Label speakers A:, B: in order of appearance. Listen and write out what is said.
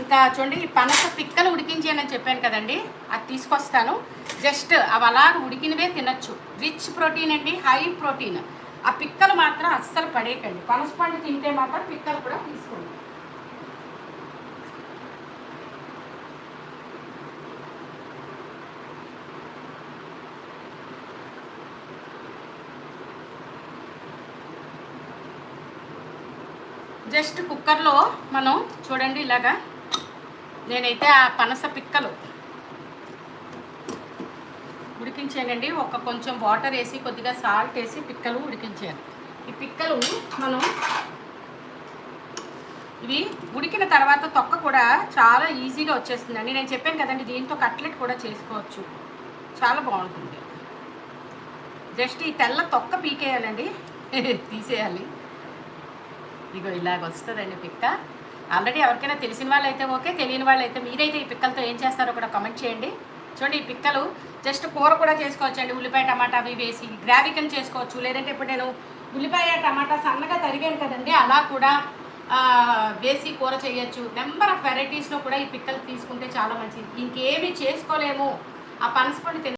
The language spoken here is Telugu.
A: ఇంకా చూడండి పనస పిక్కలు ఉడికించానని చెప్పాను కదండి, అది తీసుకొస్తాను. జస్ట్ అవి అలా ఉడికినవే తినచ్చు. రిచ్ ప్రోటీన్ అండి, హై ప్రోటీన్. ఆ పిక్కలు మాత్రం అస్సలు పడేయకండి. పనస పండు తింటే మాత్రం పిక్కలు కూడా తీసుకోండి. జస్ట్ కుక్కర్లో మనం చూడండి ఇలాగా నేనైతే ఆ పనస పిక్కలు ఉడికించానండి. కొంచెం వాటర్ వేసి కొద్దిగా సాల్ట్ వేసి పిక్కలు ఉడికించాను. ఈ పిక్కలు మనం ఇవి ఉడికిన తర్వాత తొక్క కూడా చాలా ఈజీగా వచ్చేస్తుందండి. నేను చెప్పాను కదండి, దీంతో కట్లెట్ కూడా చేసుకోవచ్చు, చాలా బాగుంటుంది. జస్ట్ ఈ తెల్ల తొక్క పీకేయాలండి, తీసేయాలి. ఇగో ఇలాగ వస్తుందండి పిక్క. ఆల్రెడీ ఎవరికైనా తెలిసిన వాళ్ళు అయితే ఓకే, తెలియని వాళ్ళు అయితే మీరైతే ఈ పిక్కలతో ఏం చేస్తారో కూడా కామెంట్ చేయండి. చూడండి ఈ పిక్కలు జస్ట్ కూర కూడా చేసుకోవచ్చు అండి. ఉల్లిపాయ టమాటా అవి వేసి గ్రావీ కింద చేసుకోవచ్చు. లేదంటే ఇప్పుడు నేను ఉల్లిపాయ టమాటా సన్నగా తరిగాను కదండి, అలా కూడా వేసి కూర చేయొచ్చు. నెంబర్ ఆఫ్ వెరైటీస్లో కూడా ఈ పిక్కలు తీసుకుంటే చాలా మంచిది. ఇంకేమీ చేసుకోలేము, ఆ పనసపండు